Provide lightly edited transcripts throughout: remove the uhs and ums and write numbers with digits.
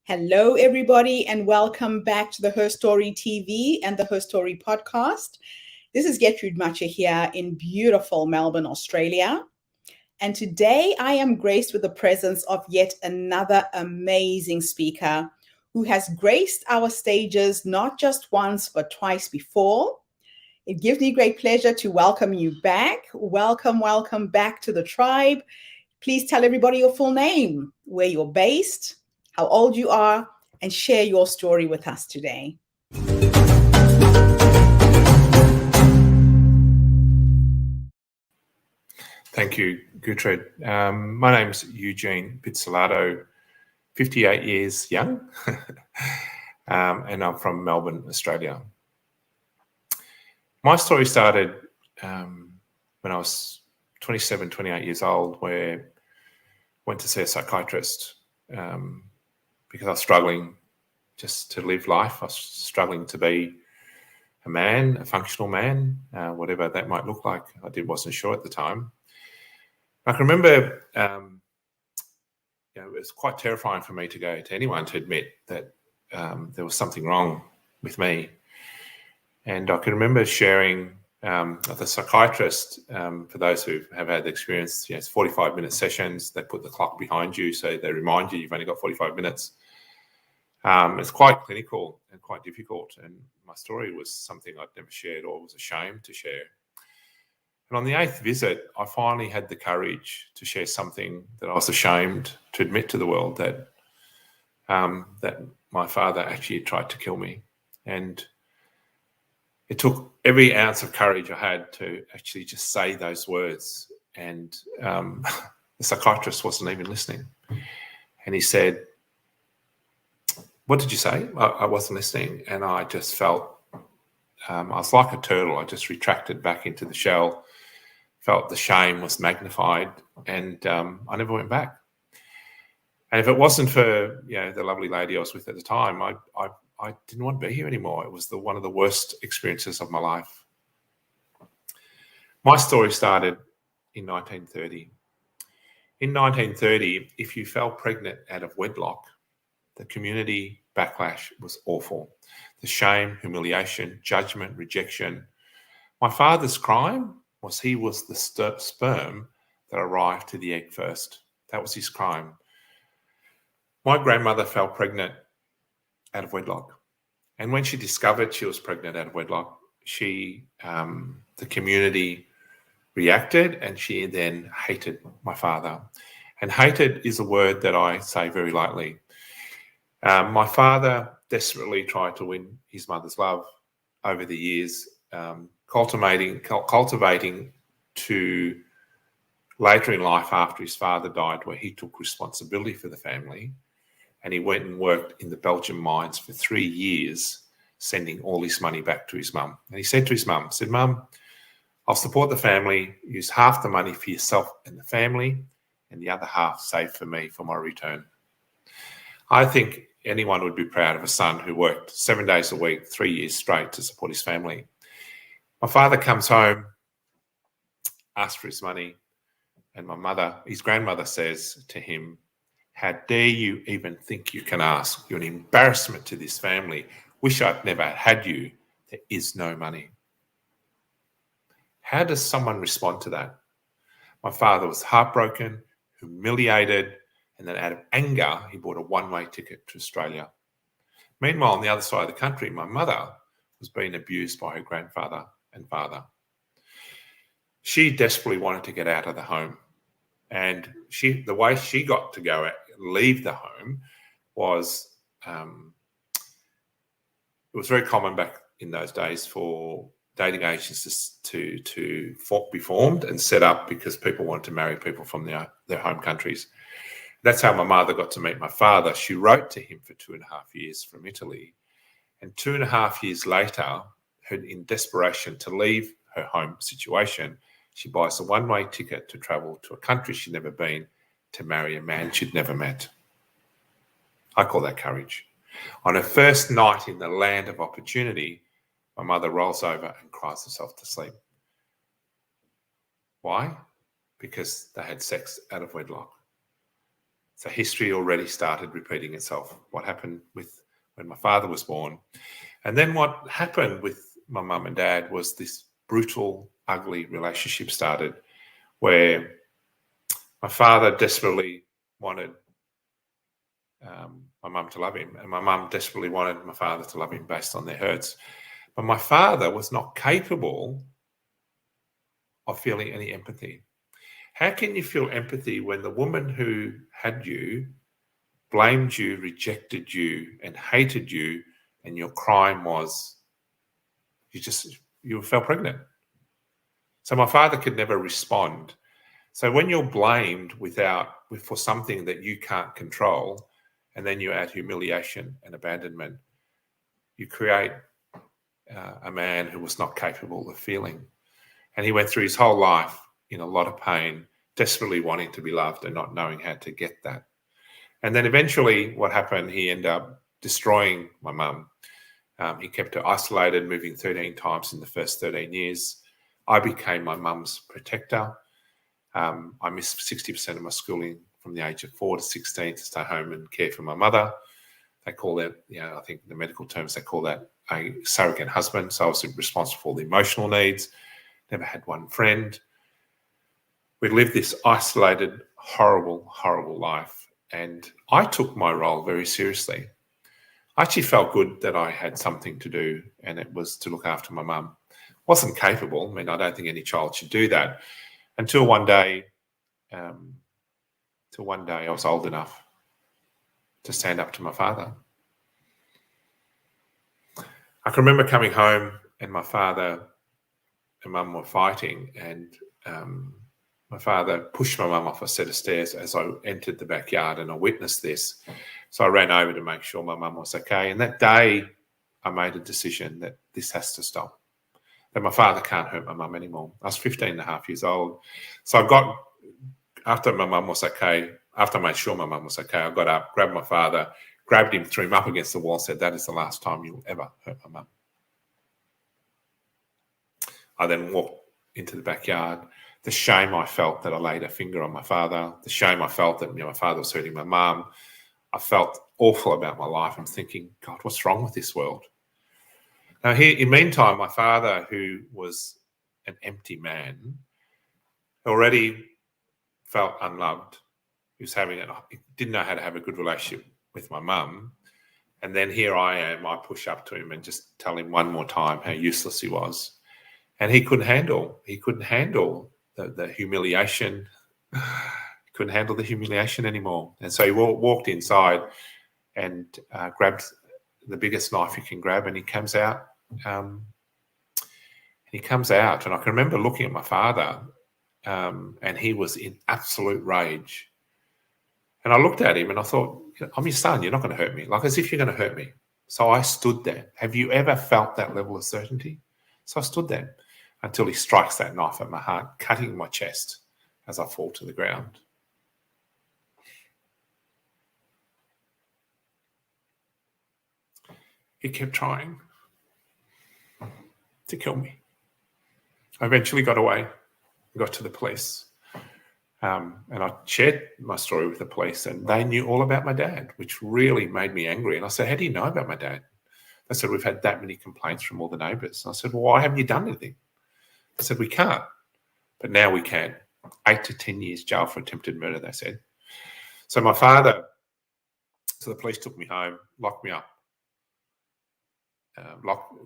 Hello, everybody, and welcome back to the Her Story TV and the Her Story podcast. This is Getrude Matshe here in beautiful Melbourne, Australia. And today I am graced with the presence of yet another amazing speaker who has graced our stages not just once, but twice before. It gives me great pleasure to welcome you back. Welcome back to the tribe. Please tell everybody your full name, where you're based, how old you are, and share your story with us today. Thank you, Getrude. My name's Eugene Pizzolato, 58 years young, and I'm from Melbourne, Australia. My story started when I was 27, 28 years old, where I went to see a psychiatrist because I was struggling just to live life. I was struggling to be a man, a functional man, whatever that might look like. I wasn't sure at the time. I can remember, it was quite terrifying for me to go to anyone to admit that there was something wrong with me. And I can remember sharing with a psychiatrist, for those who have had the experience, it's 45-minute sessions. They put the clock behind you, so they remind you you've only got 45 minutes. It's quite clinical and quite difficult. And my story was something I'd never shared or was ashamed to share. And on the 8th visit, I finally had the courage to share something that I was ashamed to admit to the world, that that my father actually tried to kill me. And it took every ounce of courage I had to actually just say those words. And the psychiatrist wasn't even listening. And he said, "What did you say?" I wasn't listening. And I just felt, I was like a turtle. I just retracted back into the shell, felt the shame was magnified, and I never went back. And if it wasn't for the lovely lady I was with at the time, I didn't want to be here anymore. It was one of the worst experiences of my life. My story started in 1930. In 1930, if you fell pregnant out of wedlock, the community backlash was awful. The shame, humiliation, judgment, rejection. My father's crime was he was the sperm that arrived to the egg first. That was his crime. My grandmother fell pregnant out of wedlock. And when she discovered she was pregnant out of wedlock, the community reacted, and she then hated my father. And hated is a word that I say very lightly. My father desperately tried to win his mother's love over the years, cultivating to later in life after his father died, where he took responsibility for the family. And he went and worked in the Belgian mines for 3 years, sending all his money back to his mum. And he said to his mum, "Mum, I'll support the family, use half the money for yourself and the family, and the other half save for me for my return." I think anyone would be proud of a son who worked 7 days a week, 3 years straight to support his family. My father comes home, asks for his money, and his grandmother says to him, "How dare you even think you can ask? You're an embarrassment to this family. Wish I'd never had you. There is no money." How does someone respond to that? My father was heartbroken, humiliated, and then out of anger, he bought a one-way ticket to Australia. Meanwhile, on the other side of the country, my mother was being abused by her grandfather and father. She desperately wanted to get out of the home. And the way she got to leave the home was, it was very common back in those days for dating agencies to be formed and set up because people wanted to marry people from their home countries. That's how my mother got to meet my father. She wrote to him for 2.5 years from Italy. And 2.5 years later, in desperation to leave her home situation, she buys a one-way ticket to travel to a country she'd never been to marry a man she'd never met. I call that courage. On her first night in the land of opportunity, my mother rolls over and cries herself to sleep. Why? Because they had sex out of wedlock. So history already started repeating itself. What happened with when my father was born. And then what happened with my mum and dad was this brutal, ugly relationship started where my father desperately wanted my mum to love him, and my mum desperately wanted my father to love him based on their hurts. But my father was not capable of feeling any empathy. How can you feel empathy when the woman who had you blamed you, rejected you, and hated you, and your crime was you fell pregnant? So my father could never respond. So when you're blamed for something that you can't control, and then you add humiliation and abandonment, you create a man who was not capable of feeling. And he went through his whole life in a lot of pain, desperately wanting to be loved and not knowing how to get that. And then eventually what happened, he ended up destroying my mum. He kept her isolated, moving 13 times in the first 13 years. I became my mum's protector. I missed 60% of my schooling from the age of 4 to 16 to stay home and care for my mother. They call that, I think in the medical terms, they call that a surrogate husband. So I was responsible for the emotional needs, never had one friend. We lived this isolated, horrible, horrible life. And I took my role very seriously. I actually felt good that I had something to do, and it was to look after my mum. Wasn't capable. I mean, I don't think any child should do that. Until one day I was old enough to stand up to my father. I can remember coming home and my father and mum were fighting, and my father pushed my mum off a set of stairs as I entered the backyard, and I witnessed this. So I ran over to make sure my mum was okay. And that day I made a decision that this has to stop, that my father can't hurt my mum anymore. I was 15 and a half years old. So after my mum was okay, after I made sure my mum was okay, I got up, grabbed my father, grabbed him, threw him up against the wall, and said, that is the last time you will ever hurt my mum. I then walked into the backyard. The shame I felt that I laid a finger on my father, the shame I felt that my father was hurting my mum. I felt awful about my life. I'm thinking, God, what's wrong with this world? Now, here, in the meantime, my father, who was an empty man, already felt unloved. He didn't know how to have a good relationship with my mum. And then here I am, I push up to him and just tell him one more time how useless he was. And he couldn't handle the humiliation. He couldn't handle the humiliation anymore. And so he walked inside and grabbed the biggest knife he can grab, and he comes out. And I can remember looking at my father, and he was in absolute rage. And I looked at him and I thought, I'm your son, you're not going to hurt me, like as if you're going to hurt me. So I stood there. Have you ever felt that level of certainty? So I stood there until he strikes that knife at my heart, cutting my chest as I fall to the ground. He kept trying to kill me. I eventually got away, got to the police, and I shared my story with the police, and they knew all about my dad, which really made me angry. And I said, how do you know about my dad? They said, we've had that many complaints from all the neighbours. And I said, well, why haven't you done anything? They said, we can't, but now we can. 8 to 10 years jail for attempted murder, they said. So the police took me home, locked me up,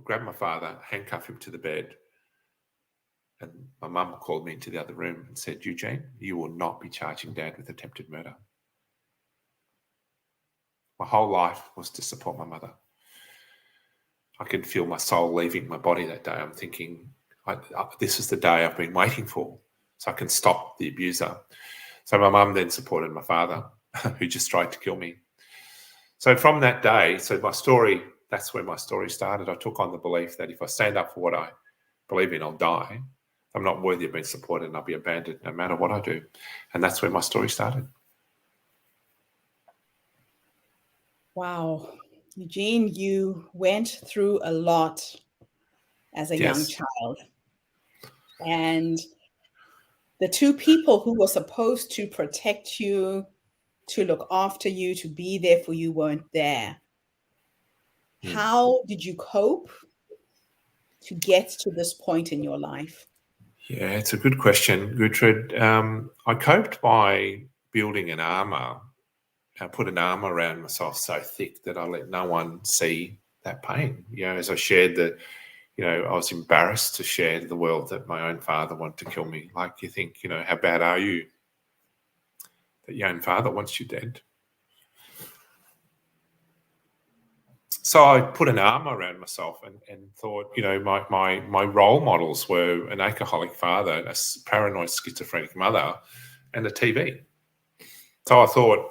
grabbed my father, handcuffed him to the bed. And my mum called me into the other room and said, Eugene, you will not be charging Dad with attempted murder. My whole life was to support my mother. I could feel my soul leaving my body that day. I'm thinking, this is the day I've been waiting for, so I can stop the abuser. So my mum then supported my father, who just tried to kill me. So from that day, that's where my story started. I took on the belief that if I stand up for what I believe in, I'll die. I'm not worthy of being supported, and I'll be abandoned no matter what I do. And that's where my story started. Wow. Eugene, you went through a lot as a young child. And the two people who were supposed to protect you, to look after you, to be there for you, weren't there. Mm. How did you cope to get to this point in your life? Yeah, it's a good question, Gertrude. I coped by building an armor. I put an armor around myself so thick that I let no one see that pain. As I shared that, I was embarrassed to share to the world that my own father wanted to kill me. Like, you think, how bad are you that your own father wants you dead? So I put an armor around myself and thought, my role models were an alcoholic father, a paranoid schizophrenic mother, and a TV. So I thought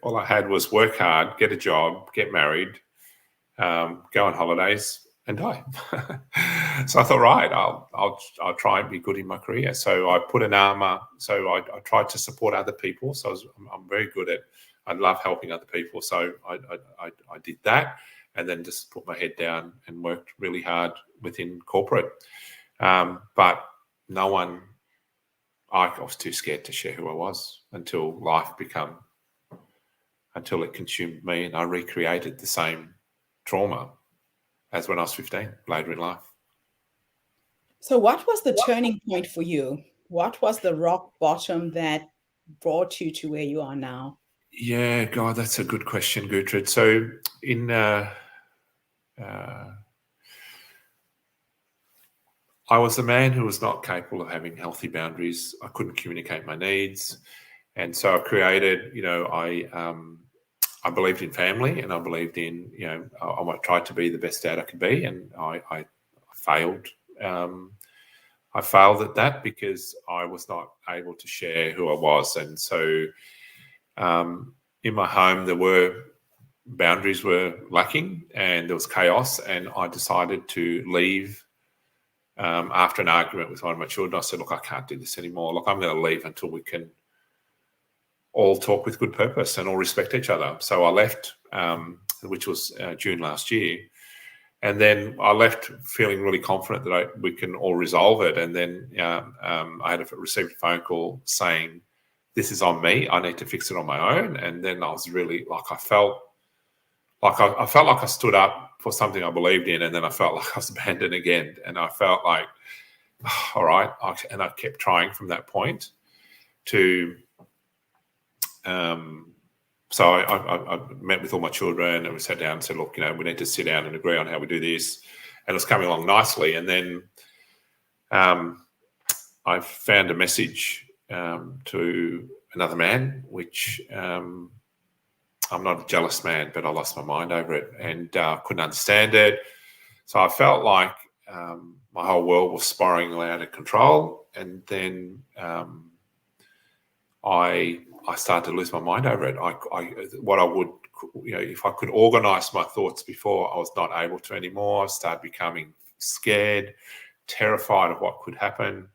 all I had was work hard, get a job, get married, go on holidays, and die. So I thought, right, I'll try and be good in my career. So I put an armor. So I tried to support other people. So I'm very good at. I love helping other people. So I did that, and then just put my head down and worked really hard within corporate. But no one. I was too scared to share who I was until it consumed me, and I recreated the same trauma as when I was 15, later in life. So what was the turning point for you? What was the rock bottom that brought you to where you are now? Yeah, God, that's a good question, Gertrude. So I was a man who was not capable of having healthy boundaries. I couldn't communicate my needs. And so I created, I believed in family, and I believed in, I tried to be the best dad I could be, and I failed. I failed at that because I was not able to share who I was. And so in my home, boundaries were lacking and there was chaos, and I decided to leave after an argument with one of my children. I said, look, I can't do this anymore. Look, I'm going to leave until we can all talk with good purpose and all respect each other. So I left, which was June last year. And then I left feeling really confident that we can all resolve it. And then I received a phone call saying, this is on me. I need to fix it on my own. And then I was really I felt like I stood up for something I believed in, and then I felt like I was abandoned again. And I felt like, all right. And I kept trying from that point to. So I met with all my children, and we sat down and said, look, we need to sit down and agree on how we do this. And it was coming along nicely. And then I found a message to another man, which I'm not a jealous man, but I lost my mind over it and couldn't understand it. So I felt like my whole world was spiraling out of control. And then I started to lose my mind over it. If I could organize my thoughts before, I was not able to anymore. I started becoming scared, terrified of what could happen.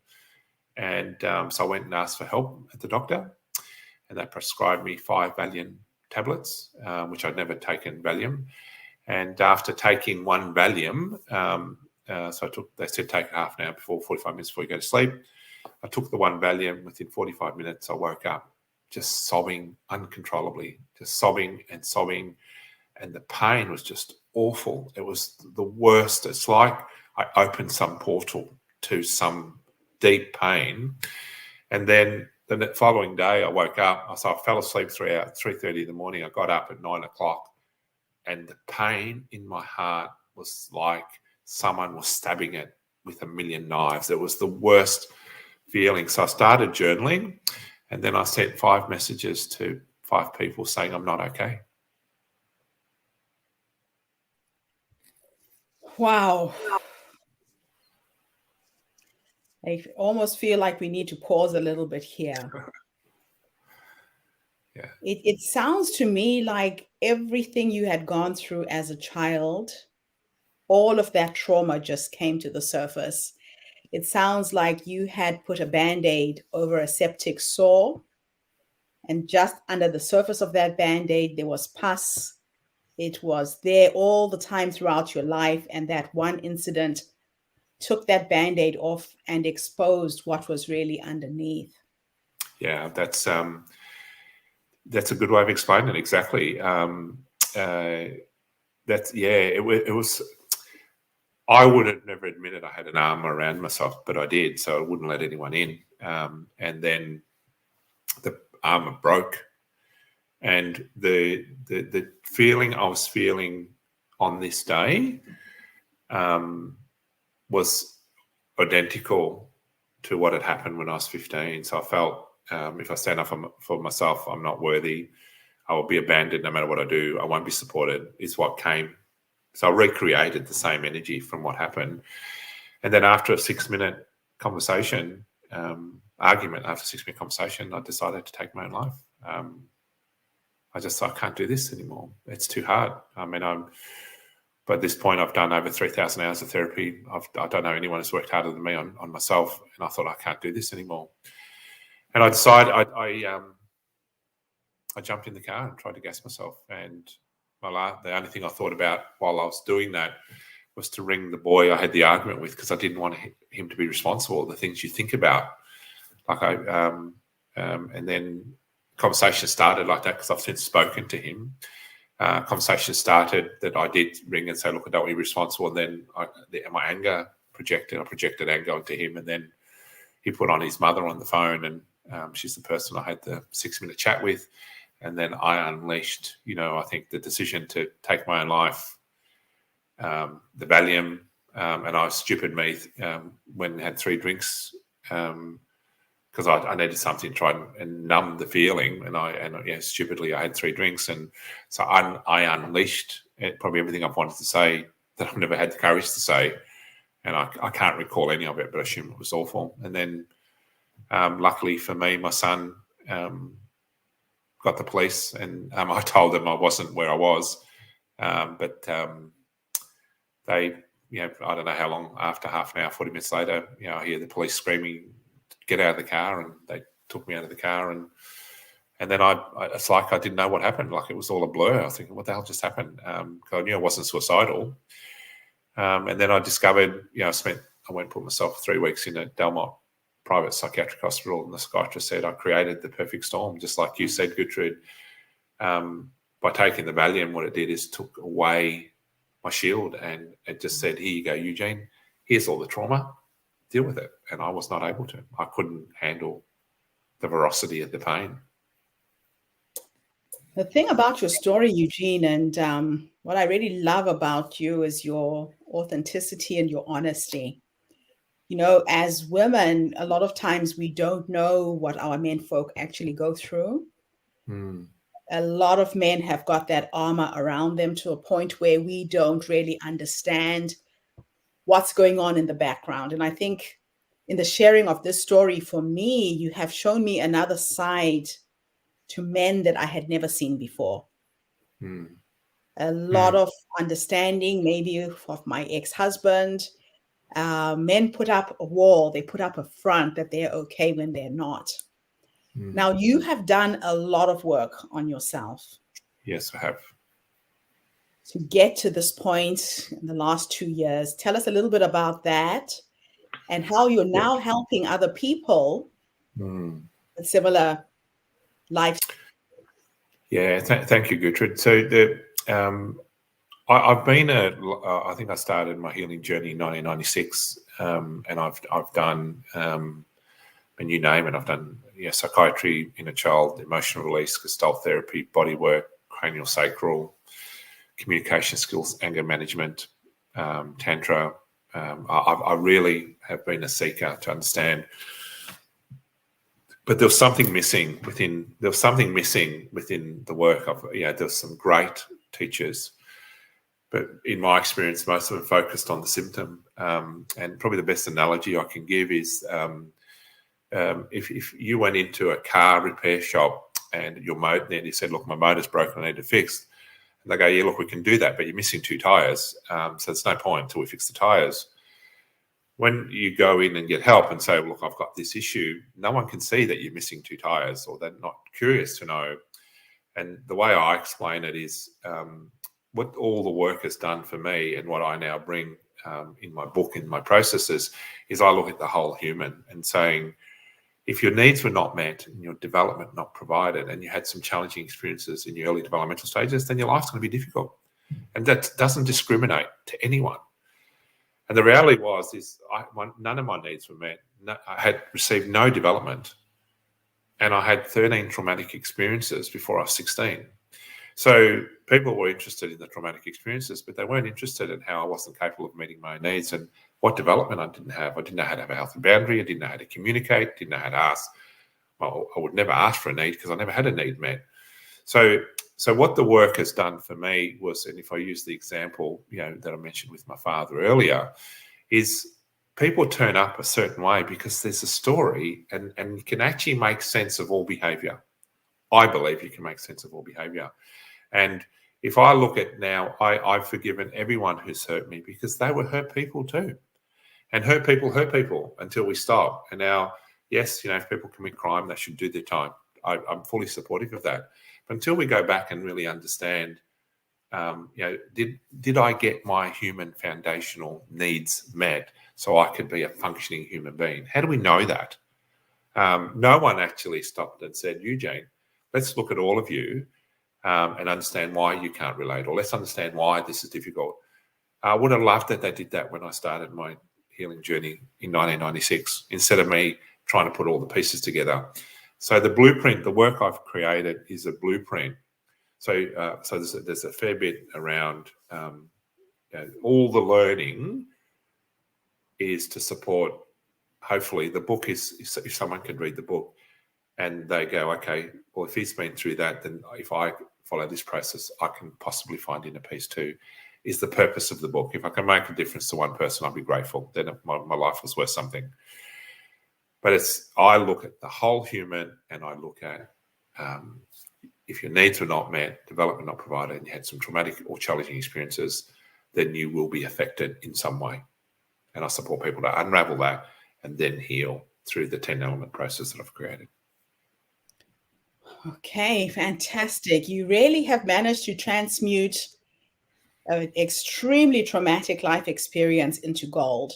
And so I went and asked for help at the doctor, and they prescribed me 5 Valium tablets, which I'd never taken Valium. And after taking 1 Valium, they said take it half an hour before, 45 minutes before you go to sleep. I took the 1 Valium. Within 45 minutes, I woke up just sobbing uncontrollably, just sobbing and sobbing. And the pain was just awful. It was the worst. It's like I opened some portal to some deep pain. And then the following day, I woke up. So I fell asleep 3:30 in the morning. I got up at 9 o'clock, and the pain in my heart was like someone was stabbing it with a million knives. It was the worst feeling. So I started journaling, and then I sent 5 messages to 5 people saying I'm not okay. Wow. I almost feel like we need to pause a little bit here. Yeah. It sounds to me like everything you had gone through as a child, all of that trauma just came to the surface. It sounds like you had put a Band-Aid over a septic sore, and just under the surface of that Band-Aid, there was pus. It was there all the time throughout your life, and that one incident took that Band-Aid off and exposed what was really underneath. Yeah, That's a good way of explaining it. Exactly. It was. I would have never admitted I had an arm around myself, but I did, so I wouldn't let anyone in. And then the armor broke, and the feeling I was feeling on this day was identical to what had happened when I was 15. So I felt if I stand up for myself, I'm not worthy. I will be abandoned no matter what I do. I won't be supported, is what came. So I recreated the same energy from what happened. And then after a 6-minute conversation, argument, after a 6-minute conversation, I decided to take my own life. I can't do this anymore. It's too hard. I mean, but at this point, I've done over 3,000 hours of therapy. I don't know anyone who's worked harder than me on myself. And I thought, I can't do this anymore. And I decided, I jumped in the car and tried to gas myself. And the only thing I thought about while I was doing that was to ring the boy I had the argument with, because I didn't want him to be responsible. The things you think about, and then conversation started like that, because I've since spoken to him. Conversation started that I did ring and say, look, I don't want to be responsible. And then my anger projected. I projected anger onto him, and then he put on his mother on the phone, and she's the person I had the 6-minute chat with. And then I unleashed, I think the decision to take my own life, the Valium, and I was stupid me when I had 3 drinks because I needed something to try and numb the feeling. And stupidly I had 3 drinks, and so I unleashed probably everything I've wanted to say that I've never had the courage to say, and I can't recall any of it, but I assume it was awful. And then luckily for me, my son got the police, and I told them I wasn't where I was, but they, I don't know how long after, half an hour, 40 minutes later, I hear the police screaming, "Get out of the car!" And they took me out of the car, and then it's like I didn't know what happened. Like it was all a blur. I was thinking, what the hell just happened? Because I knew I wasn't suicidal, and then I discovered, I went and put myself 3 weeks in a Delmont private psychiatric hospital, and the psychiatrist said I created the perfect storm, just like you said, Gertrude. By taking the Valium, what it did is took away my shield, and it just said, here you go, Eugene, here's all the trauma, deal with it. And I was not able to. I couldn't handle the ferocity of the pain. The thing about your story, Eugene, and what I really love about you is your authenticity and your honesty. As women, a lot of times we don't know what our men folk actually go through. A lot of men have got that armor around them to a point where we don't really understand what's going on in the background. And I think in the sharing of this story, for me, you have shown me another side to men that I had never seen before. A lot of understanding, maybe of my ex-husband. Men put up a wall, they put up a front that they're okay when they're not. Now, you have done a lot of work on yourself. Yes, I have. To get to this point in the last 2 years. Tell us a little bit about that and how you're now helping other people with similar life. Yeah, thank you, Gertrude. So I've been I think I started my healing journey in 1996, and I've done, and you name it, I've done psychiatry, inner child, emotional release, gestalt therapy, body work, cranial sacral, communication skills, anger management, tantra. I really have been a seeker to understand, but there was something missing within. There was something missing within the work of. There's some great teachers, but in my experience, most of them focused on the symptom. And probably the best analogy I can give is if you went into a car repair shop and your motor, then you said, "Look, my motor's broken, I need it fixed." And they go, "Yeah, look, we can do that, but you're missing 2 tires. So there's no point until we fix the tires." When you go in and get help and say, "Look, I've got this issue," no one can see that you're missing 2 tires, or they're not curious to know. And the way I explain it is what all the work has done for me, and what I now bring in my book, in my processes, is I look at the whole human and saying, if your needs were not met and your development not provided, and you had some challenging experiences in your early developmental stages, then your life's going to be difficult. And that doesn't discriminate to anyone. And the reality is none of my needs were met. I had received no development, and I had 13 traumatic experiences before I was 16. So people were interested in the traumatic experiences, but they weren't interested in how I wasn't capable of meeting my own needs and what development I didn't have. I didn't know how to have a healthy boundary. I didn't know how to communicate. Didn't know how to ask. Well, I would never ask for a need because I never had a need met. So what the work has done for me was, and if I use the example, that I mentioned with my father earlier, is people turn up a certain way because there's a story, and you can actually make sense of all behavior. I believe you can make sense of all behavior. And if I look at now, I've forgiven everyone who's hurt me because they were hurt people too. And hurt people until we stop. And now, yes, if people commit crime, they should do their time. I'm fully supportive of that. But until we go back and really understand, did I get my human foundational needs met so I could be a functioning human being? How do we know that? No one actually stopped and said, Eugene, let's look at all of you and understand why you can't relate, or let's understand why this is difficult. I would have loved that they did that when I started my healing journey in 1996, instead of me trying to put all the pieces together. So the blueprint, the work I've created is a blueprint. So there's a fair bit around all the learning is to support. Hopefully the book is, if someone could read the book and they go, okay, well, if he's been through that, then if I follow this process, I can possibly find inner peace too, is the purpose of the book. If I can make a difference to one person, I'll be grateful. Then my life was worth something. But I look at the whole human, and I look at if your needs were not met, development not provided, and you had some traumatic or challenging experiences, then you will be affected in some way. And I support people to unravel that and then heal through the 10-element process that I've created. Okay, fantastic. You really have managed to transmute an extremely traumatic life experience into gold.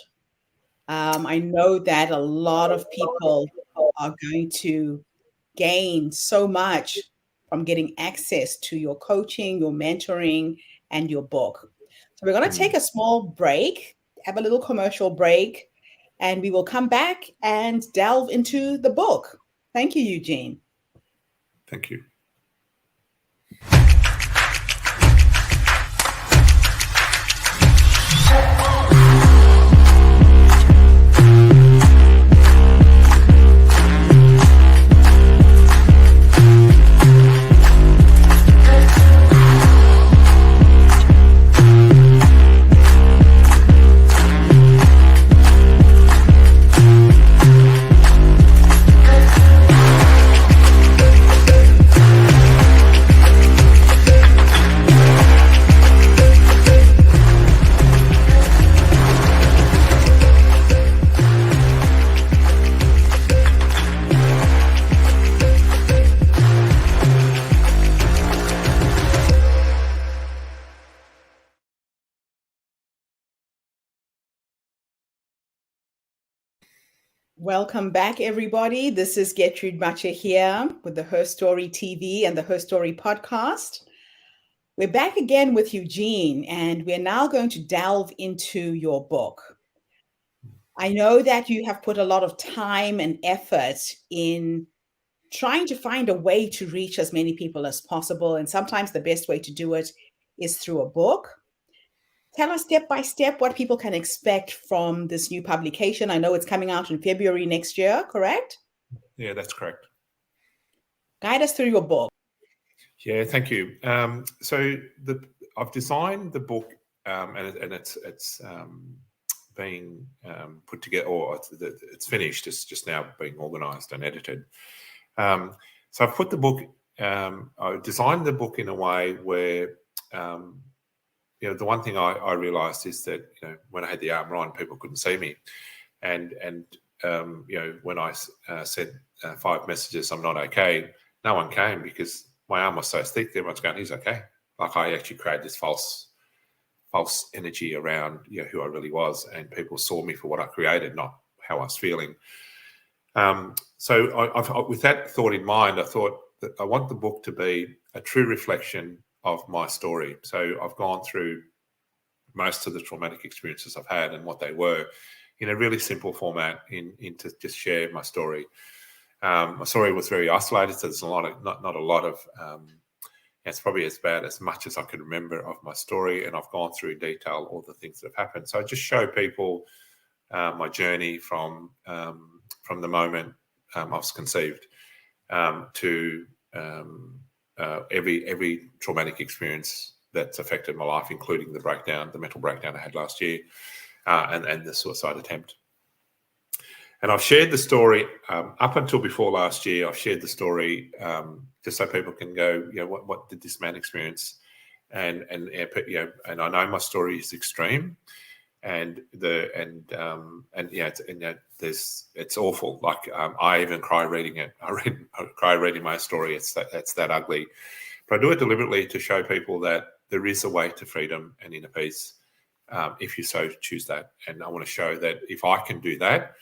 I know that a lot of people are going to gain so much from getting access to your coaching, your mentoring, and your book. So we're going to take a small break, have a little commercial break, and we will come back and delve into the book. Thank you, Eugene. Thank you. Welcome back, everybody. This is Getrude Matshe here with the HerStoryTV and the HerStory podcast. We're back again with Eugene, and we're now going to delve into your book. I know that you have put a lot of time and effort in trying to find a way to reach as many people as possible, and sometimes the best way to do it is through a book. Tell us step by step what people can expect from this new publication. I know it's coming out in February next year, correct? Yeah, that's correct. Guide us through your book. Yeah, thank you. So I've designed the book, and it's being put together, or it's finished. It's just now being organised and edited. So I've put the book. I designed the book in a way where. The one thing I realised is that when I had the armour on, people couldn't see me, and when I sent 5 messages, I'm not okay, no one came because my arm was so thick. Everyone's going, he's okay. Like I actually created this false energy around who I really was, and people saw me for what I created, not how I was feeling. So with that thought in mind, I thought that I want the book to be a true reflection of my story. So I've gone through most of the traumatic experiences I've had and what they were in a really simple format to just share my story. My story was very isolated, so there's not a lot of it's probably as much as I could remember of my story, and I've gone through in detail all the things that have happened. So I just show people my journey from the moment I was conceived to every traumatic experience that's affected my life, including the mental breakdown I had last year, and the suicide attempt. And I've shared the story up until before last year. I've shared the story just so people can go, what did this man experience? And I know my story is extreme, it's awful. Like I even cry reading it. I cry reading my story. It's that ugly. But I do it deliberately to show people that there is a way to freedom and inner peace if you so choose that. And I want to show that if I can do that,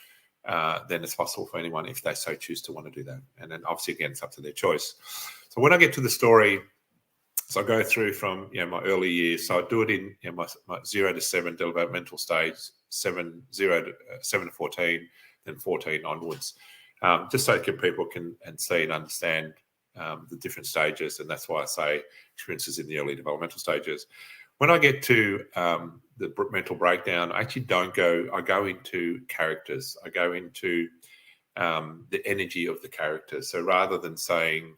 then it's possible for anyone if they so choose to want to do that. And then obviously, again, it's up to their choice. So when I get to the story, so I go through from my early years. So I do it in my 0 to 7 developmental stage, 7 to 14, then 14 onwards, just so people can see and understand the different stages. And that's why I say experiences in the early developmental stages. When I get to the mental breakdown, I actually don't go. I go into characters. I go into the energy of the characters. So rather than saying,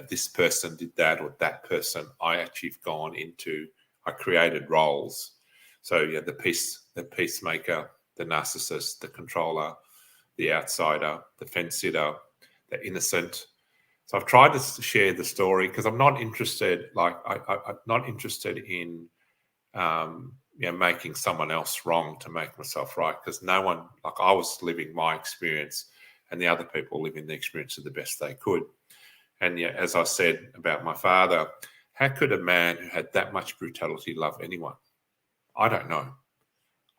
this person did that or that person, I actually have gone into. I created roles. So the peacemaker, the narcissist, the controller, the outsider, the fence sitter, the innocent. So I've tried to share the story because I'm not interested. I'm not interested in making someone else wrong to make myself right. Because no one, I was living my experience, and the other people living the experience of the best they could. And as I said about my father, how could a man who had that much brutality love anyone? I don't know.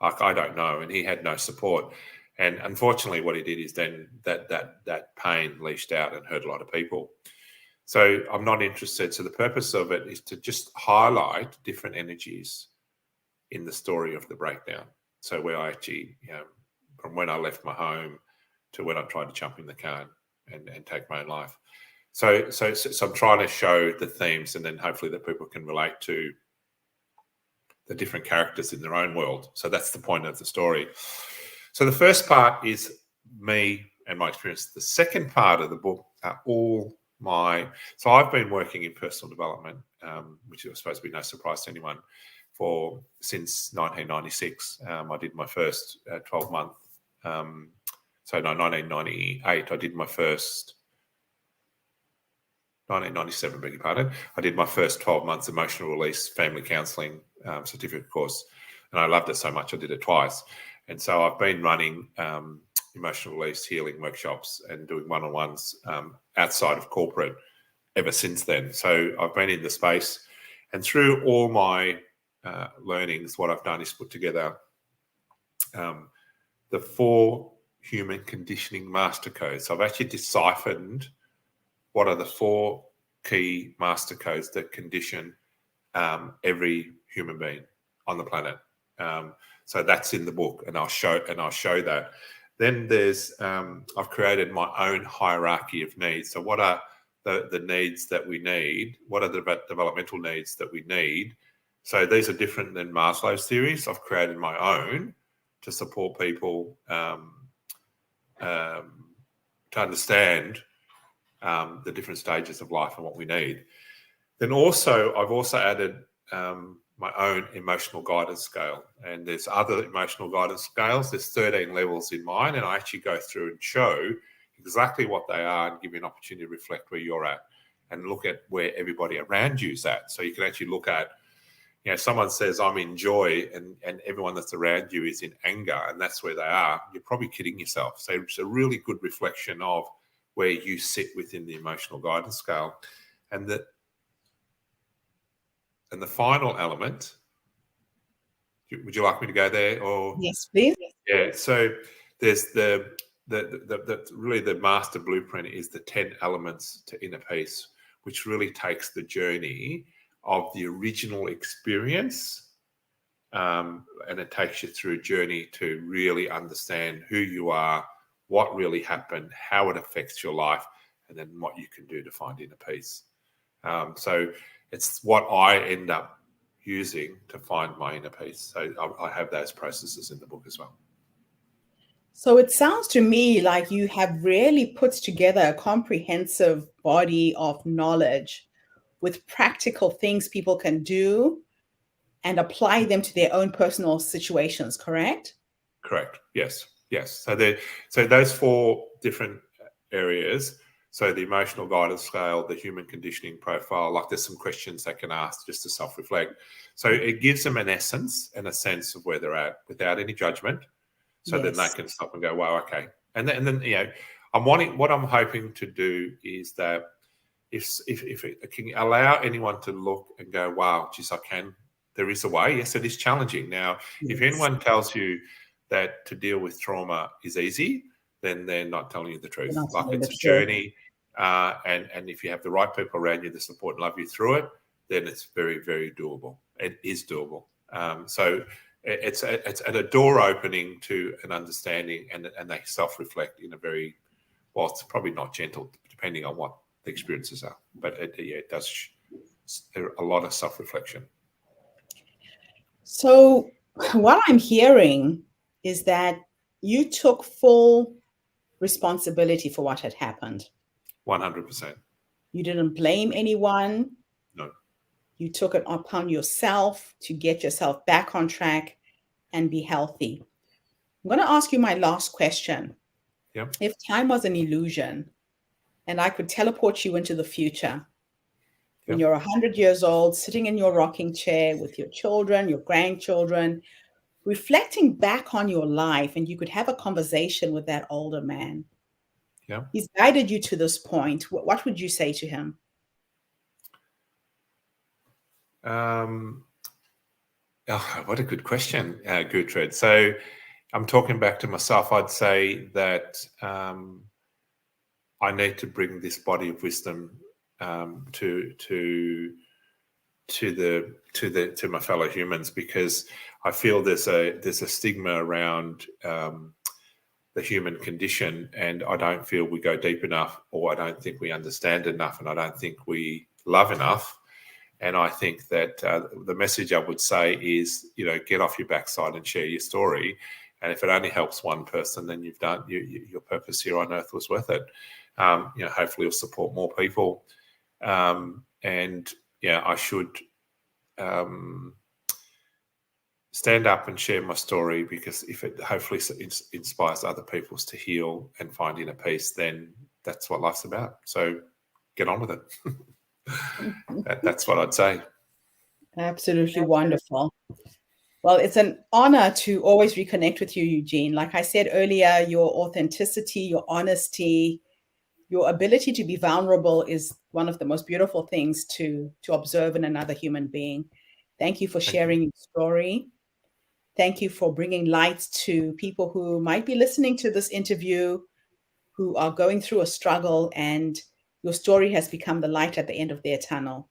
I don't know, and he had no support. And unfortunately, what he did is then that pain leashed out and hurt a lot of people. So I'm not interested. So the purpose of it is to just highlight different energies in the story of the breakdown. So where I actually, from when I left my home to when I tried to jump in the car and take my own life. So I'm trying to show the themes, and then hopefully that people can relate to the different characters in their own world. So that's the point of the story. So the first part is me and my experience. The second part of the book are all so I've been working in personal development, which is supposed to be no surprise to anyone, since 1996. I did my first 12-month. 1998, I did my first. 1997, beg your pardon. I did my first 12 months emotional release family counselling certificate course, and I loved it so much I did it twice. And so I've been running emotional release healing workshops and doing one-on-ones outside of corporate ever since then. So I've been in the space, and through all my learnings, what I've done is put together the 4 human conditioning master codes. So I've actually deciphered what are the 4 key master codes that condition every human being on the planet. So that's in the book, and I'll show that. Then there's I've created my own hierarchy of needs. So what are the needs that we need? What are the developmental needs that we need? So these are different than Maslow's theories. I've created my own to support people to understand the different stages of life and what we need. Then I've also added my own emotional guidance scale, and there's other emotional guidance scales. There's 13 levels in mine, and I actually go through and show exactly what they are and give you an opportunity to reflect where you're at and look at where everybody around you is at. So you can actually look at, someone says I'm in joy and everyone that's around you is in anger, and that's where they are. You're probably kidding yourself. So it's a really good reflection of where you sit within the emotional guidance scale. And the final element, would you like me to go there? Or yes, please. Yeah, so there's the really the master blueprint is the 10 elements to inner peace, which really takes the journey of the original experience, and it takes you through a journey to really understand who you are, what really happened, how it affects your life, and then what you can do to find inner peace. So it's what I end up using to find my inner peace. So I have those processes in the book as well. So it sounds to me like you have really put together a comprehensive body of knowledge with practical things people can do and apply them to their own personal situations, correct? Correct. Yes. So those 4 different areas. So the emotional guidance scale, the human conditioning profile, like there's some questions they can ask just to self-reflect. So it gives them an essence and a sense of where they're at without any judgment. So then they can stop and go, wow, okay. And then what I'm hoping to do is that if it can allow anyone to look and go, wow, geez, there is a way. Yes, it is challenging. Now, if anyone tells you that to deal with trauma is easy, then they're not telling you the truth. Like it's a journey. And if you have the right people around you that support and love you through it, then it's very, very doable. It is doable. So it's a door opening to an understanding, and they self-reflect in a very, well, it's probably not gentle, depending on what the experiences are. But it does a lot of self-reflection. So what I'm hearing is that you took full responsibility for what had happened. 100%. You didn't blame anyone. No. You took it upon yourself to get yourself back on track and be healthy. I'm going to ask you my last question. Yep. If time was an illusion and I could teleport you into the future, when you're 100 years old, sitting in your rocking chair with your children, your grandchildren, reflecting back on your life, and you could have a conversation with that older man. Yeah. He's guided you to this point. What would you say to him? What a good question, Gertrude. So I'm talking back to myself. I'd say that I need to bring this body of wisdom to my fellow humans, because I feel there's a stigma around the human condition, and I don't feel we go deep enough, or I don't think we understand enough, and I don't think we love enough. And I think that the message I would say is, get off your backside and share your story. And if it only helps one person, then you've done your purpose here on earth was worth it. Hopefully, it'll support more people. I should stand up and share my story, because if it hopefully inspires other people to heal and find inner peace, then that's what life's about. So get on with it. That's what I'd say. Absolutely wonderful. Well, it's an honor to always reconnect with you, Eugene. Like I said earlier, your authenticity, your honesty, your ability to be vulnerable is one of the most beautiful things to observe in another human being. Thank you for sharing your story. Thank you for bringing light to people who might be listening to this interview, who are going through a struggle, and your story has become the light at the end of their tunnel.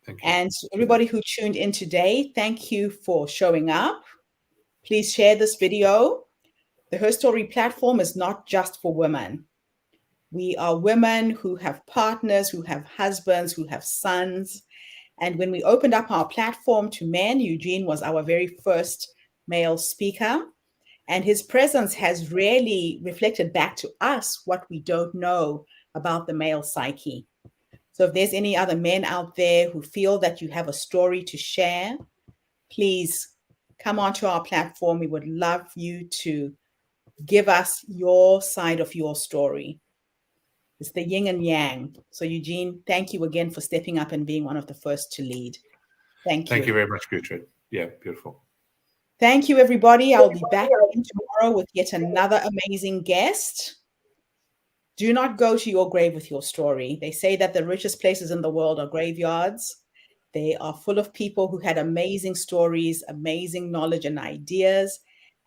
Thank you. And everybody who tuned in today, thank you for showing up. Please share this video. The Her Story platform is not just for women. We are women who have partners, who have husbands, who have sons. And when we opened up our platform to men, Eugene was our very first male speaker. And his presence has really reflected back to us what we don't know about the male psyche. So if there's any other men out there who feel that you have a story to share, please come onto our platform. We would love you to give us your side of your story. It's the yin and yang. So Eugene, thank you again for stepping up and being one of the first to lead. Thank you. Thank you very much, Gertrude. Yeah, beautiful. Thank you, everybody. I'll be back again tomorrow with yet another amazing guest. Do not go to your grave with your story. They say that the richest places in the world are graveyards. They are full of people who had amazing stories, amazing knowledge and ideas,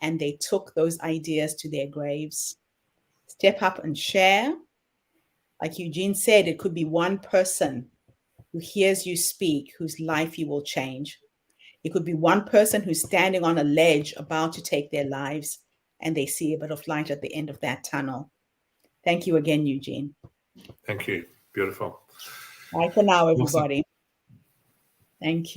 and they took those ideas to their graves. Step up and share. Like Eugene said, it could be one person who hears you speak, whose life you will change. It could be one person who's standing on a ledge about to take their lives, and they see a bit of light at the end of that tunnel. Thank you again, Eugene. Thank you. Beautiful. Bye for now, Awesome. everybody. Thank you.